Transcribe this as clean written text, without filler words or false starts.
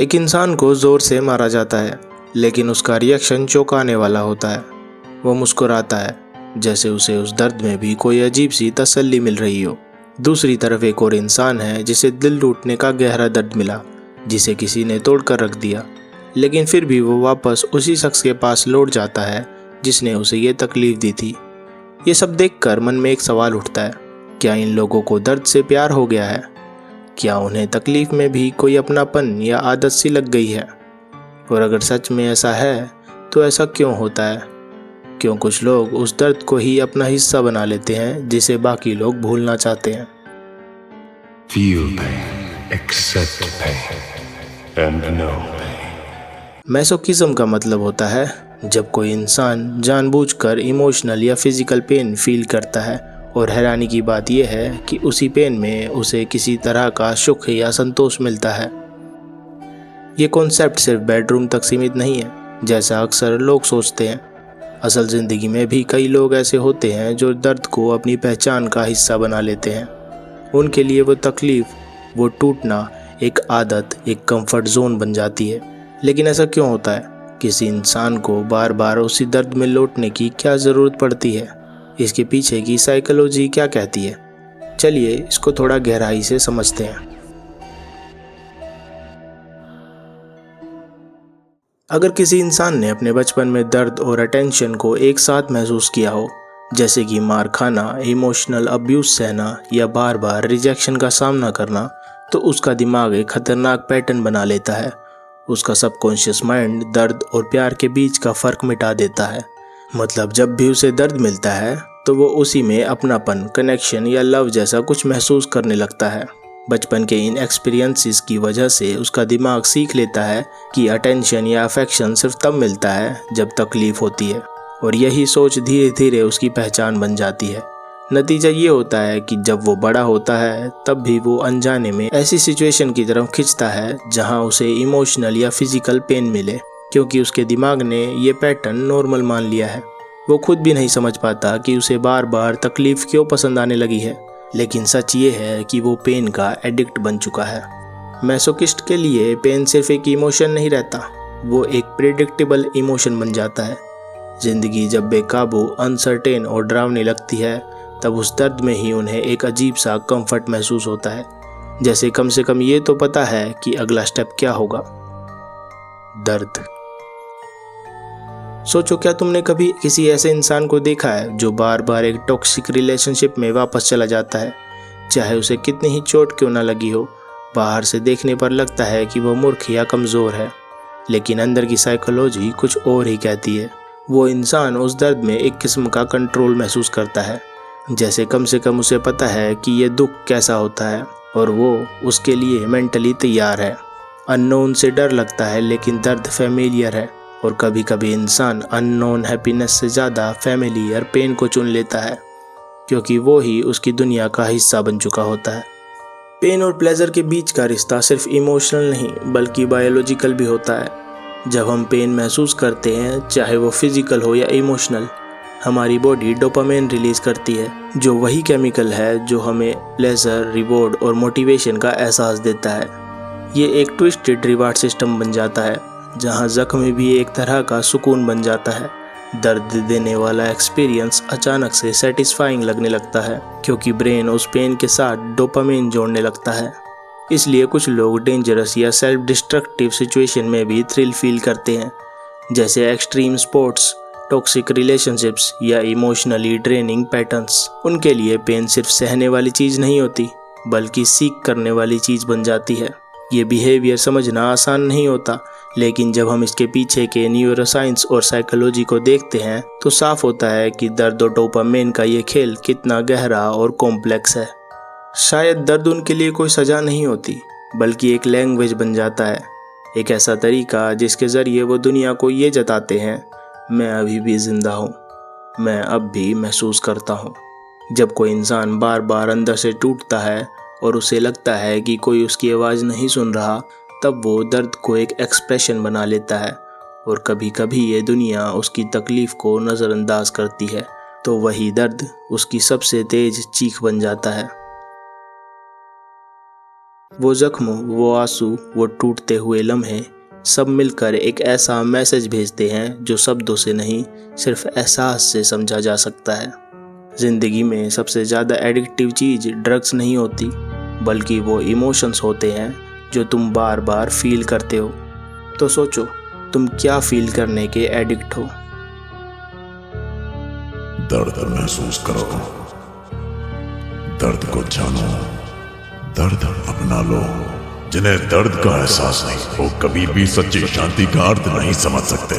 एक इंसान को जोर से मारा जाता है, लेकिन उसका रिएक्शन चौंकाने वाला होता है। वो मुस्कुराता है, जैसे उसे उस दर्द में भी कोई अजीब सी तसल्ली मिल रही हो। दूसरी तरफ एक और इंसान है जिसे दिल टूटने का गहरा दर्द मिला, जिसे किसी ने तोड़कर रख दिया, लेकिन फिर भी वो वापस उसी शख्स के पास लौट जाता है जिसने उसे ये तकलीफ दी थी। ये सब देखकर मन में एक सवाल उठता है, क्या इन लोगों को दर्द से प्यार हो गया है? क्या उन्हें तकलीफ में भी कोई अपनापन या आदत सी लग गई है? और अगर सच में ऐसा है तो ऐसा क्यों होता है? क्यों कुछ लोग उस दर्द को ही अपना हिस्सा बना लेते हैं जिसे बाकी लोग भूलना चाहते हैं? Feel pain, accept pain, and know pain. मैसोकिज्म का मतलब होता है जब कोई इंसान जानबूझकर इमोशनल या फिजिकल पेन फील करता है, और हैरानी की बात यह है कि उसी पेन में उसे किसी तरह का सुख या संतोष मिलता है। ये कॉन्सेप्ट सिर्फ बेडरूम तक सीमित नहीं है, जैसा अक्सर लोग सोचते हैं। असल ज़िंदगी में भी कई लोग ऐसे होते हैं जो दर्द को अपनी पहचान का हिस्सा बना लेते हैं। उनके लिए वो तकलीफ़, वो टूटना एक आदत, एक कंफर्ट जोन बन जाती है। लेकिन ऐसा क्यों होता है? किसी इंसान को बार बार उसी दर्द में लौटने की क्या ज़रूरत पड़ती है? इसके पीछे की साइकोलॉजी क्या कहती है? चलिए इसको थोड़ा गहराई से समझते हैं। अगर किसी इंसान ने अपने बचपन में दर्द और अटेंशन को एक साथ महसूस किया हो, जैसे कि मार खाना, इमोशनल अब्यूज़ सहना या बार बार रिजेक्शन का सामना करना, तो उसका दिमाग एक खतरनाक पैटर्न बना लेता है। उसका सबकॉन्शियस माइंड दर्द और प्यार के बीच का फ़र्क मिटा देता है। मतलब जब भी उसे दर्द मिलता है तो वो उसी में अपनापन, कनेक्शन या लव जैसा कुछ महसूस करने लगता है। बचपन के इन एक्सपीरियंसेस की वजह से उसका दिमाग सीख लेता है कि अटेंशन या अफेक्शन सिर्फ तब मिलता है जब तकलीफ होती है, और यही सोच धीरे धीरे उसकी पहचान बन जाती है। नतीजा ये होता है कि जब वो बड़ा होता है तब भी वो अनजाने में ऐसी सिचुएशन की तरफ खिंचता है जहां उसे इमोशनल या फिजिकल पेन मिले, क्योंकि उसके दिमाग ने ये पैटर्न नॉर्मल मान लिया है। वो खुद भी नहीं समझ पाता कि उसे बार बार तकलीफ क्यों पसंद आने लगी है, लेकिन सच ये है कि वो पेन का एडिक्ट बन चुका है। मैसोकिस्ट के लिए पेन सिर्फ एक इमोशन नहीं रहता, वो एक प्रेडिक्टेबल इमोशन बन जाता है। ज़िंदगी जब बेकाबू, अनसर्टेन और डरावनी लगती है, तब उस दर्द में ही उन्हें एक अजीब सा कंफर्ट महसूस होता है, जैसे कम से कम ये तो पता है कि अगला स्टेप क्या होगा। दर्द। सोचो, क्या तुमने कभी किसी ऐसे इंसान को देखा है जो बार बार एक टॉक्सिक रिलेशनशिप में वापस चला जाता है, चाहे उसे कितनी ही चोट क्यों ना लगी हो? बाहर से देखने पर लगता है कि वो मूर्ख या कमज़ोर है, लेकिन अंदर की साइकोलॉजी कुछ और ही कहती है। वो इंसान उस दर्द में एक किस्म का कंट्रोल महसूस करता है, जैसे कम से कम उसे पता है कि ये दुख कैसा होता है और वो उसके लिए मेंटली तैयार है। अननोन से डर लगता है, लेकिन दर्द फैमिलियर है, और कभी कभी इंसान अननोन हैप्पीनेस से ज़्यादा फैमिलियर पेन को चुन लेता है, क्योंकि वो ही उसकी दुनिया का हिस्सा बन चुका होता है। पेन और प्लेजर के बीच का रिश्ता सिर्फ इमोशनल नहीं बल्कि बायोलॉजिकल भी होता है। जब हम पेन महसूस करते हैं, चाहे वो फिजिकल हो या इमोशनल, हमारी बॉडी डोपामाइन रिलीज करती है, जो वही केमिकल है जो हमें प्लेजर, रिवॉर्ड और मोटिवेशन का एहसास देता है। ये एक ट्विस्टेड रिवार्ड सिस्टम बन जाता है, जहाँ जख्म भी एक तरह का सुकून बन जाता है। दर्द देने वाला एक्सपीरियंस अचानक से सेटिस्फाइंग लगने लगता है, क्योंकि ब्रेन उस पेन के साथ डोपामाइन जोड़ने लगता है। इसलिए कुछ लोग डेंजरस या सेल्फ डिस्ट्रक्टिव सिचुएशन में भी थ्रिल फील करते हैं, जैसे एक्सट्रीम स्पोर्ट्स, टॉक्सिक रिलेशनशिप्स या इमोशनली ड्रेनिंग पैटर्न्स। उनके लिए पेन सिर्फ सहने वाली चीज़ नहीं होती, बल्कि सीख करने वाली चीज़ बन जाती है। ये बिहेवियर समझना आसान नहीं होता, लेकिन जब हम इसके पीछे के न्यूरोसाइंस और साइकोलॉजी को देखते हैं तो साफ होता है कि दर्द और डोपामाइन का ये खेल कितना गहरा और कॉम्प्लेक्स है। शायद दर्द उनके लिए कोई सज़ा नहीं होती, बल्कि एक लैंग्वेज बन जाता है, एक ऐसा तरीका जिसके ज़रिए वो दुनिया को ये जताते हैं, मैं अभी भी ज़िंदा हूँ, मैं अब भी महसूस करता हूँ। जब कोई इंसान बार बार अंदर से टूटता है और उसे लगता है कि कोई उसकी आवाज़ नहीं सुन रहा, तब वो दर्द को एक एक्सप्रेशन बना लेता है, और कभी कभी ये दुनिया उसकी तकलीफ़ को नज़रअंदाज करती है, तो वही दर्द उसकी सबसे तेज चीख बन जाता है। वो जख्म, वो आंसू, वो टूटते हुए लम्हे सब मिलकर एक ऐसा मैसेज भेजते हैं जो शब्दों से नहीं, सिर्फ एहसास से समझा जा सकता है। ज़िंदगी में सबसे ज़्यादा एडिक्टिव चीज़ ड्रग्स नहीं होती, बल्कि वो इमोशंस होते हैं जो तुम बार बार फील करते हो। तो सोचो, तुम क्या फील करने के एडिक्ट हो? दर्द महसूस करो, दर्द को जानो, दर्द अपना लो। जिन्हें दर्द का एहसास नहीं, वो कभी भी सच्ची शांति का अर्थ नहीं समझ सकते।